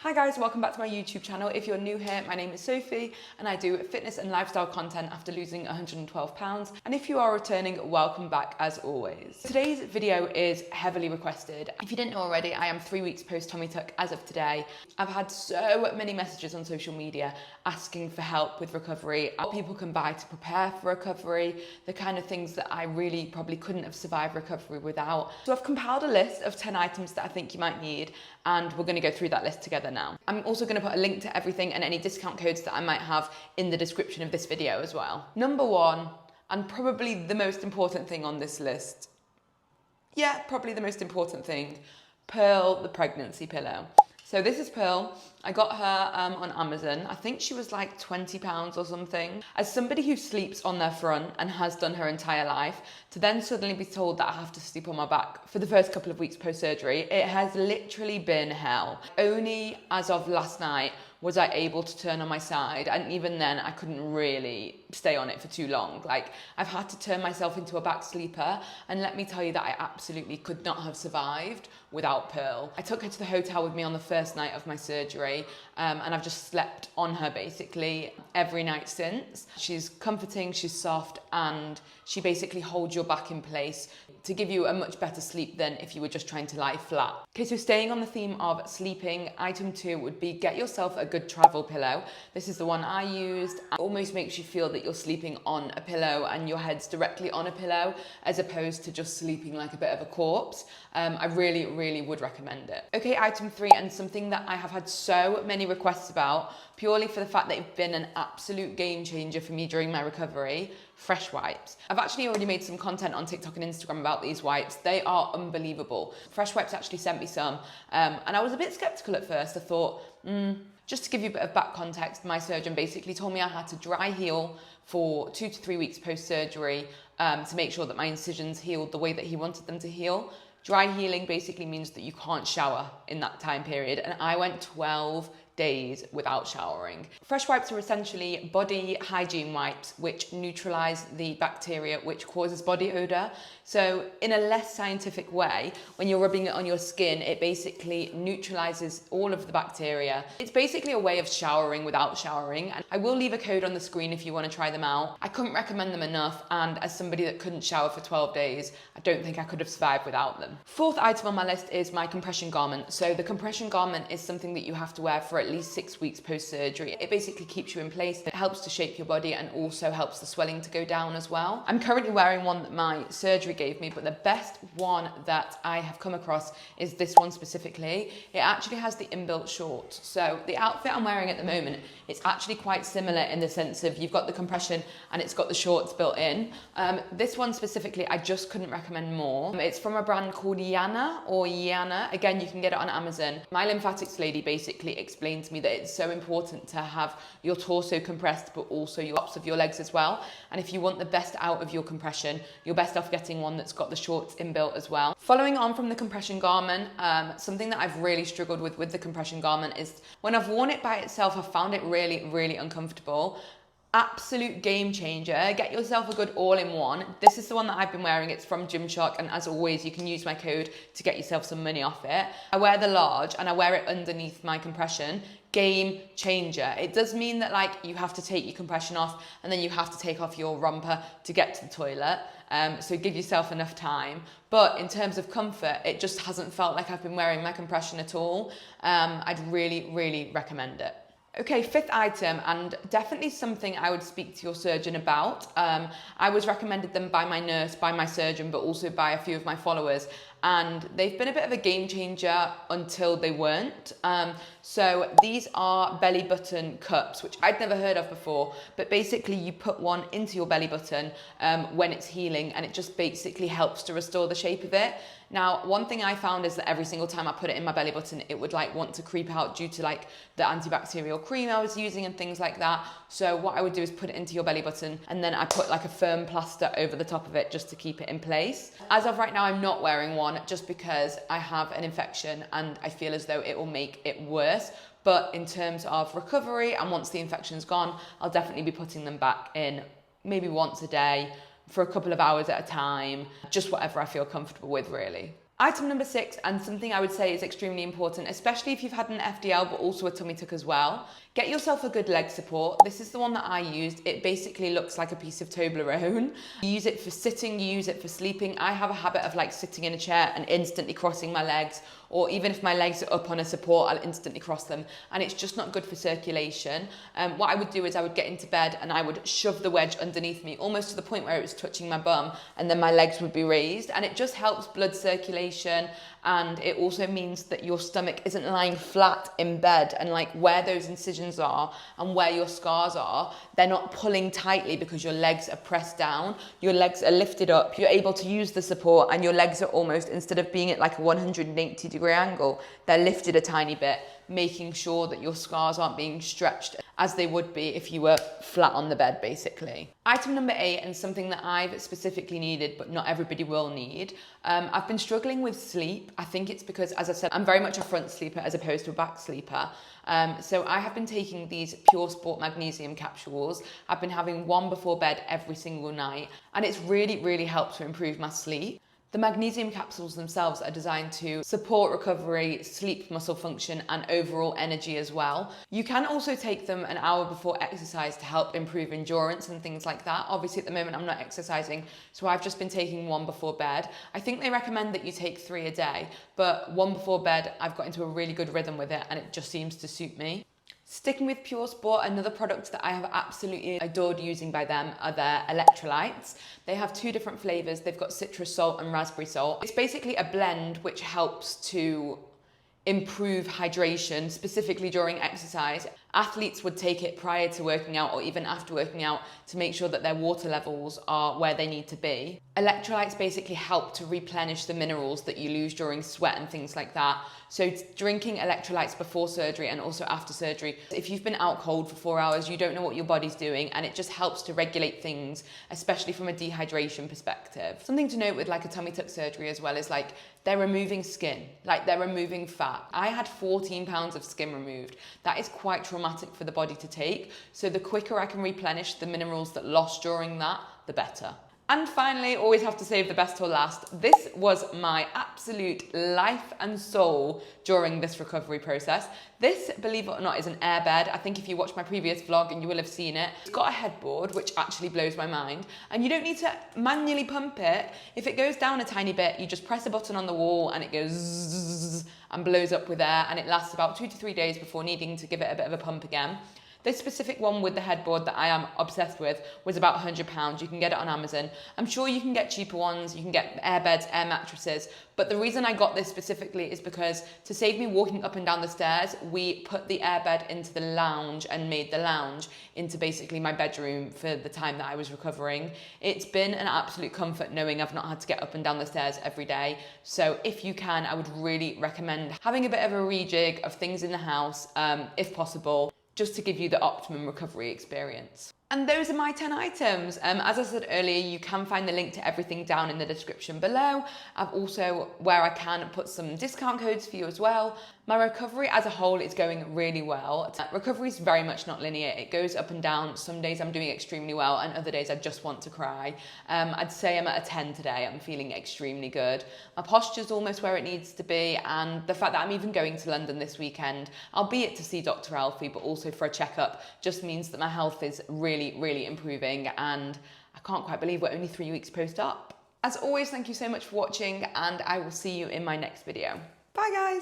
Hi guys, welcome back to my YouTube channel. If you're new here, my name is Sophie and I do fitness and lifestyle content after losing 112 pounds. And if you are returning, welcome back as always. Today's video is heavily requested. If you didn't know already, I am 3 weeks post tummy tuck as of today. I've had so many messages on social media asking for help with recovery, what people can buy to prepare for recovery, the kind of things that I really probably couldn't have survived recovery without. So I've compiled a list of 10 items that I think you might need, and we're going to go through that list together now. I'm also going to put a link to everything and any discount codes that I might have in the description of this video as well. Number one, and probably the most important thing on this list, probably the most important thing, Pearl the pregnancy pillow. So this is Pearl. I got her on Amazon. I think she was like £20 or something. As somebody who sleeps on their front and has done her entire life, to then suddenly be told that I have to sleep on my back for the first couple of weeks post-surgery, it has literally been hell. Only as of last night was I able to turn on my side, and even then I couldn't really stay on it for too long. Like, I've had to turn myself into a back sleeper, and let me tell you that I absolutely could not have survived without Pearl. I took her to the hotel with me on the first night of my surgery, and I've just slept on her basically every night since. She's comforting, she's soft, and she basically holds your back in place to give you a much better sleep than if you were just trying to lie flat. Okay, so staying on the theme of sleeping, item 2 would be get yourself a good travel pillow. This is the one I used. It almost makes you feel that you're sleeping on a pillow and your head's directly on a pillow, as opposed to just sleeping like a bit of a corpse. I really would recommend it. Okay, item 3, and something that I have had so many requests about, purely for the fact that it's been an absolute game changer for me during my recovery: fresh wipes. I've actually already made some content on TikTok and Instagram about these wipes. They are unbelievable. Fresh Wipes actually sent me some, and I was a bit skeptical at first. I thought, just to give you a bit of back context, my surgeon basically told me I had to dry heal for 2 to 3 weeks post-surgery to make sure that my incisions healed the way that he wanted them to heal. Dry healing basically means that you can't shower in that time period, and I went 12 days without showering. Fresh wipes are essentially body hygiene wipes which neutralize the bacteria which causes body odor. So in a less scientific way, when you're rubbing it on your skin, it basically neutralizes all of the bacteria. It's basically a way of showering without showering, and I will leave a code on the screen if you want to try them out. I couldn't recommend them enough, and as somebody that couldn't shower for 12 days, I don't think I could have survived without them. Fourth item on my list is my compression garment. So the compression garment is something that you have to wear for at least 6 weeks post-surgery. It basically keeps you in place. It helps to shape your body and also helps the swelling to go down as well. I'm currently wearing one that my surgery gave me, but the best one that I have come across is this one specifically. It actually has the inbuilt shorts. So the outfit I'm wearing at the moment, it's actually quite similar in the sense of you've got the compression and it's got the shorts built in. This one specifically, I just couldn't recommend more. It's from a brand called Yana. Again, you can get it on Amazon. My lymphatics lady basically explained to me that it's so important to have your torso compressed, but also your tops of your legs as well. And if you want the best out of your compression, you're best off getting one that's got the shorts inbuilt as well. Following on from the compression garment, something that I've really struggled with the compression garment is when I've worn it by itself, I've found it really uncomfortable. Absolute game changer. Get yourself a good all-in-one. This is the one that I've been wearing. It's from Gymshark, and as always, you can use my code to get yourself some money off it. I wear the large and I wear it underneath my compression. Game changer. It does mean that like you have to take your compression off and then you have to take off your romper to get to the toilet. So give yourself enough time. But in terms of comfort, it just hasn't felt like I've been wearing my compression at all. I'd really recommend it. Okay, fifth item, and definitely something I would speak to your surgeon about. I was recommended them by my nurse, by my surgeon, but also by a few of my followers. And they've been a bit of a game changer until they weren't. So these are belly button cups, which I'd never heard of before, but basically you put one into your belly button when it's healing, and it just basically helps to restore the shape of it. Now, one thing I found is that every single time I put it in my belly button, it would like want to creep out due to like the antibacterial cream I was using and things like that. So what I would do is put it into your belly button, and then I put like a firm plaster over the top of it just to keep it in place. As of right now, I'm not wearing one just because I have an infection and I feel as though it will make it worse. But in terms of recovery, and once the infection's gone, I'll definitely be putting them back in maybe once a day for a couple of hours at a time, just whatever I feel comfortable with, really. Item number 6, and something I would say is extremely important, especially if you've had an FDL but also a tummy tuck as well. Get yourself a good leg support. This is the one that I used. It basically looks like a piece of Toblerone. You use it for sitting, you use it for sleeping. I have a habit of like sitting in a chair and instantly crossing my legs, or even if my legs are up on a support, I'll instantly cross them, and it's just not good for circulation. What I would do is I would get into bed and I would shove the wedge underneath me, almost to the point where it was touching my bum, and then my legs would be raised, and it just helps blood circulation, and it also means that your stomach isn't lying flat in bed, and like where those incisions are and where your scars are, they're not pulling tightly because your legs are pressed down. Your legs are lifted up, you're able to use the support, and your legs are almost, instead of being at like a 180-degree angle, they're lifted a tiny bit, making sure that your scars aren't being stretched as they would be if you were flat on the bed, basically. Item number 8, and something that I've specifically needed, but not everybody will need. I've been struggling with sleep. I think it's because, as I said, I'm very much a front sleeper as opposed to a back sleeper. So I have been taking these Pure Sport Magnesium capsules. I've been having one before bed every single night, and it's really helped to improve my sleep. The magnesium capsules themselves are designed to support recovery, sleep muscle function, and overall energy as well. You can also take them an hour before exercise to help improve endurance and things like that. Obviously at the moment I'm not exercising, so I've just been taking one before bed. I think they recommend that you take 3 a day, but one before bed, I've got into a really good rhythm with it, and it just seems to suit me. Sticking with Pure Sport, another product that I have absolutely adored using by them are their electrolytes. They have 2 different flavors. They've got citrus salt and raspberry salt. It's basically a blend which helps to improve hydration, specifically during exercise. Athletes would take it prior to working out or even after working out to make sure that their water levels are where they need to be. Electrolytes basically help to replenish the minerals that you lose during sweat and things like that. So drinking electrolytes before surgery and also after surgery, if you've been out cold for 4 hours, you don't know what your body's doing, and it just helps to regulate things, especially from a dehydration perspective. Something to note with like a tummy tuck surgery as well is like they're removing skin, like they're removing fat. I had 14 pounds of skin removed. That is quite traumatic for the body to take. So the quicker I can replenish the minerals that lost during that, the better. And finally, always have to save the best till last. This was my absolute life and soul during this recovery process. This, believe it or not, is an airbed. I think if you watched my previous vlog and you will have seen it, it's got a headboard, which actually blows my mind. And you don't need to manually pump it. If it goes down a tiny bit, you just press a button on the wall and it goes zzz and blows up with air, and it lasts about 2 to 3 days before needing to give it a bit of a pump again. This specific one with the headboard that I am obsessed with was about £100. You can get it on Amazon. I'm sure you can get cheaper ones. You can get air beds, air mattresses. But the reason I got this specifically is because to save me walking up and down the stairs, we put the airbed into the lounge and made the lounge into basically my bedroom for the time that I was recovering. It's been an absolute comfort knowing I've not had to get up and down the stairs every day. So if you can, I would really recommend having a bit of a rejig of things in the house, if possible, just to give you the optimum recovery experience. And those are my 10 items. As I said earlier, you can find the link to everything down in the description below. I've also, where I can, put some discount codes for you as well. My recovery as a whole is going really well. Recovery is very much not linear. It goes up and down. Some days I'm doing extremely well and other days I just want to cry. I'd say I'm at a 10 today. I'm feeling extremely good. My posture's almost where it needs to be, and the fact that I'm even going to London this weekend, albeit to see Dr. Alfie, but also for a checkup, just means that my health is really improving, and I can't quite believe we're only 3 weeks post-op. As always, thank you so much for watching, and I will see you in my next video. Bye guys!